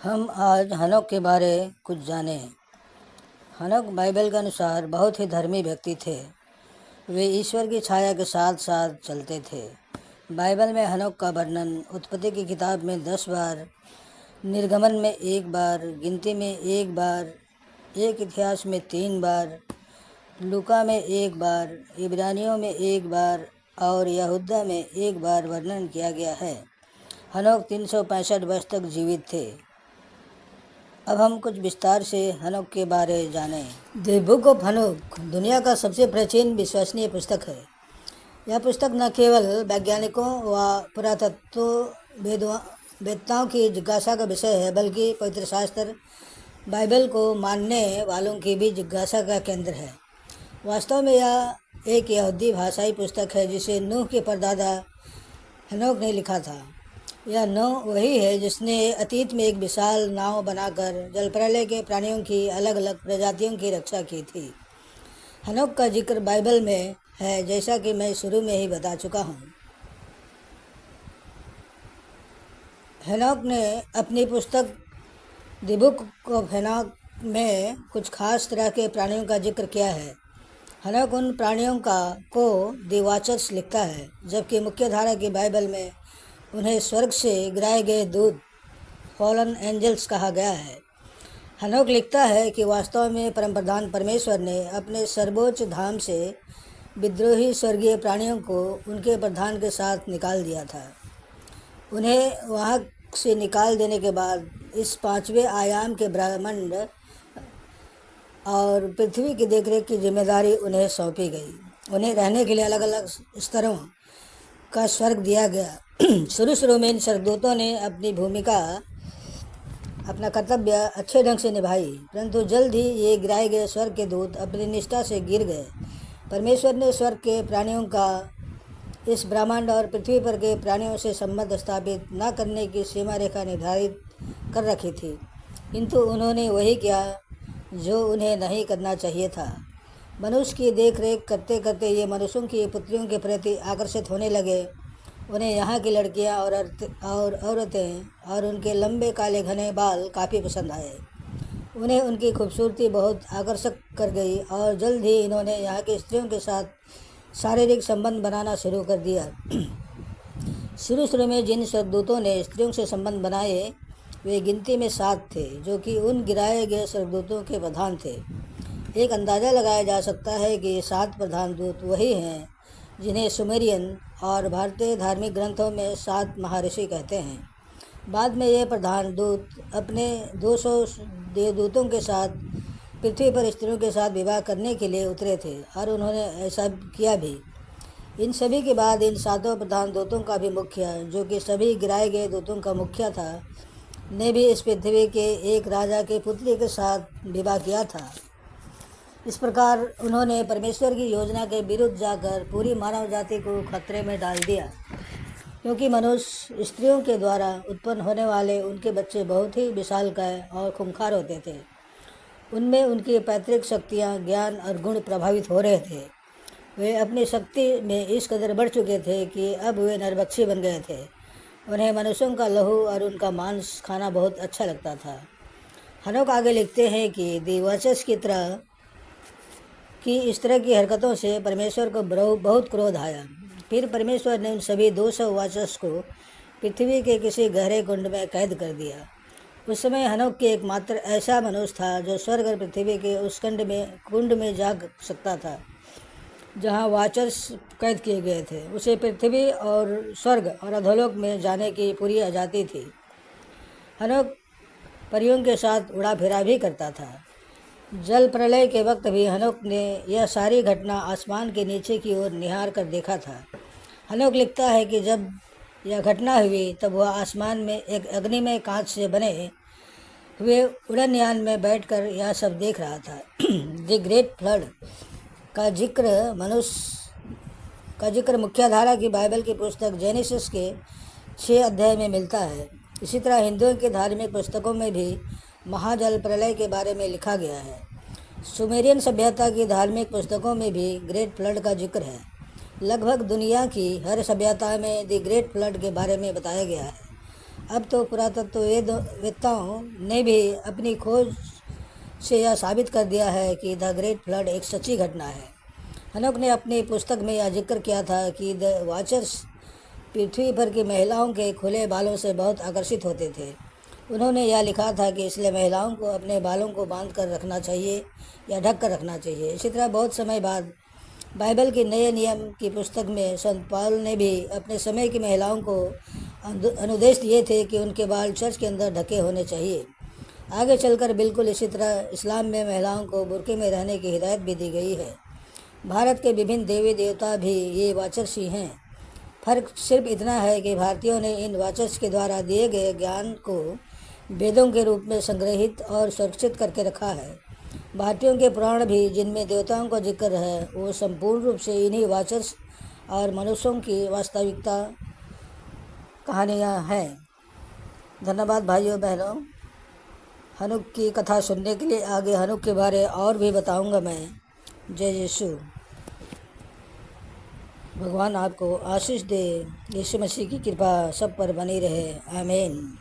हम आज हनोक के बारे कुछ जाने। हनोक बाइबल के अनुसार बहुत ही धर्मी व्यक्ति थे। वे ईश्वर की छाया के साथ साथ चलते थे। बाइबल में हनोक का वर्णन उत्पत्ति की किताब में 10 बार, निर्गमन में 1 बार, गिनती में 1 बार, एक इतिहास में 3 बार, लूका में 1 बार, इब्रानियों में 1 बार और यहूदा में 1 बार वर्णन किया गया है। हनोक 365 वर्ष तक जीवित थे। अब हम कुछ विस्तार से हनोक के बारे जानें। द बुक ऑफ हनोक दुनिया का सबसे प्राचीन विश्वसनीय पुस्तक है। यह पुस्तक न केवल वैज्ञानिकों व पुरातत्ववेत्ताओं की जिज्ञासा का विषय है, बल्कि पवित्र शास्त्र बाइबल को मानने वालों की भी जिज्ञासा का केंद्र है। वास्तव में यह एक यहूदी भाषाई पुस्तक है जिसे नूह के परदादा हनोक ने लिखा था। यह नूह वही है जिसने अतीत में एक विशाल नाव बनाकर जलप्रलय के प्राणियों की अलग अलग प्रजातियों की रक्षा की थी। हनोक का जिक्र बाइबल में है, जैसा कि मैं शुरू में ही बता चुका हूँ। हनोक ने अपनी पुस्तक द बुक ऑफ हनोक में कुछ खास तरह के प्राणियों का जिक्र किया है। हनोक उन प्राणियों को द वॉचर्स लिखता है, जबकि मुख्य धारा की बाइबल में उन्हें स्वर्ग से गिराए गए दूत फॉलन एंजल्स कहा गया है। हनोक लिखता है कि वास्तव में परमप्रधान परमेश्वर ने अपने सर्वोच्च धाम से विद्रोही स्वर्गीय प्राणियों को उनके प्रधान के साथ निकाल दिया था। उन्हें वहां से निकाल देने के बाद इस 5वें आयाम के ब्रह्मांड और पृथ्वी की देखरेख की जिम्मेदारी उन्हें सौंपी गई। उन्हें रहने के लिए अलग अलग स्तरों का स्वर्ग दिया गया। शुरू में इन स्वर्गदूतों ने अपना कर्तव्य अच्छे ढंग से निभाई, परंतु जल्द ही ये गिराए गए स्वर्ग के दूत अपनी निष्ठा से गिर गए। परमेश्वर ने स्वर्ग के प्राणियों का इस ब्रह्मांड और पृथ्वी पर के प्राणियों से संबंध स्थापित न करने की सीमा रेखा निर्धारित कर रखी थी, किंतु उन्होंने वही किया जो उन्हें नहीं करना चाहिए था। मनुष्य की देख रेख करते करते ये मनुष्यों की पुत्रियों के प्रति आकर्षित होने लगे। उन्हें यहाँ की लड़कियाँ और औरतें और उनके लंबे काले घने बाल काफ़ी पसंद आए। उन्हें उनकी खूबसूरती बहुत आकर्षक कर गई और जल्द ही इन्होंने यहाँ की स्त्रियों के साथ शारीरिक संबंध बनाना शुरू कर दिया। शुरू में जिन स्वर्गदूतों ने स्त्रियों से संबंध बनाए वे गिनती में 7 थे, जो कि उन गिराए गए स्वर्गदूतों के प्रधान थे। एक अंदाज़ा लगाया जा सकता है कि ये 7 प्रधान दूत वही हैं जिन्हें सुमेरियन और भारतीय धार्मिक ग्रंथों में 7 महर्षि कहते हैं। बाद में ये प्रधान दूत अपने 200 देवदूतों के साथ पृथ्वी पर स्त्रियों के साथ विवाह करने के लिए उतरे थे और उन्होंने ऐसा किया भी। इन सभी के बाद इन 7 प्रधान दूतों का भी मुखिया, जो कि सभी गिराए गए दूतों का मुखिया था, ने भी इस पृथ्वी के एक राजा के पुत्री के साथ विवाह किया था। इस प्रकार उन्होंने परमेश्वर की योजना के विरुद्ध जाकर पूरी मानव जाति को खतरे में डाल दिया, क्योंकि मनुष्य स्त्रियों के द्वारा उत्पन्न होने वाले उनके बच्चे बहुत ही विशालकाय और खूंखार होते थे। उनमें उनकी पैतृक शक्तियाँ, ज्ञान और गुण प्रभावित हो रहे थे। वे अपनी शक्ति में इस कदर बढ़ चुके थे कि अब वे नरभक्षी बन गए थे। उन्हें मनुष्यों का लहू और उनका मांस खाना बहुत अच्छा लगता था। हनोक आगे लिखते हैं कि द वॉचर्स की इस तरह की हरकतों से परमेश्वर को बहुत क्रोध आया। फिर परमेश्वर ने उन सभी 200 वॉचर्स को पृथ्वी के किसी गहरे कुंड में कैद कर दिया। उस समय हनोक के एकमात्र ऐसा मनुष्य था जो स्वर्ग और पृथ्वी के उस कुंड में जा सकता था जहाँ वॉचर्स कैद किए गए थे। उसे पृथ्वी और स्वर्ग और अधोलोक में जाने की पूरी आज़ादी थी। हनोक परियों के साथ उड़ा फिरा भी करता था। जल प्रलय के वक्त भी हनोक ने यह सारी घटना आसमान के नीचे की ओर निहार कर देखा था। हनोक लिखता है कि जब यह घटना हुई तब वह आसमान में एक अग्निमय कांच से बने हुए उड़नयान में बैठकर यह सब देख रहा था। द ग्रेट फ्लड का जिक्र मुख्यधारा की बाइबल की पुस्तक जेनेसिस के 6 अध्याय में मिलता है। इसी तरह हिंदुओं की धार्मिक पुस्तकों में भी महाजल प्रलय के बारे में लिखा गया है। सुमेरियन सभ्यता की धार्मिक पुस्तकों में भी ग्रेट फ्लड का जिक्र है। लगभग दुनिया की हर सभ्यता में द ग्रेट फ्लड के बारे में बताया गया है। अब तो पुरातत्ववेत्ताओं ने भी अपनी खोज से यह साबित कर दिया है कि द ग्रेट फ्लड एक सच्ची घटना है। हनोक ने अपनी पुस्तक में यह जिक्र किया था कि द वाचर्स पृथ्वी पर की महिलाओं के खुले बालों से बहुत आकर्षित होते थे। उन्होंने यह लिखा था कि इसलिए महिलाओं को अपने बालों को बांध कर रखना चाहिए या ढक कर रखना चाहिए। इसी तरह बहुत समय बाद बाइबल के नए नियम की पुस्तक में संत पौल ने भी अपने समय की महिलाओं को अनुदेश दिए थे कि उनके बाल चर्च के अंदर ढके होने चाहिए। आगे चलकर बिल्कुल इसी तरह इस्लाम में महिलाओं को बुर्के में रहने की हिदायत भी दी गई है। भारत के विभिन्न देवी देवता भी ये वाचर्स ही हैं। फर्क सिर्फ इतना है कि भारतीयों ने इन वाचर्स के द्वारा दिए गए ज्ञान को वेदों के रूप में संग्रहित और सुरक्षित करके रखा है। भारतीयों के पुराण भी जिनमें देवताओं का जिक्र है वो संपूर्ण रूप से इन्हीं वाचर्स और मनुष्यों की वास्तविकता कहानियाँ हैं। धन्यवाद भाइयों बहनों। हनुक की कथा सुनने के लिए आगे हनुक के बारे और भी बताऊंगा मैं। जय यीशु। भगवान आपको आशीष दे। यीशु मसीह की कृपा सब पर बनी रहे। आमीन।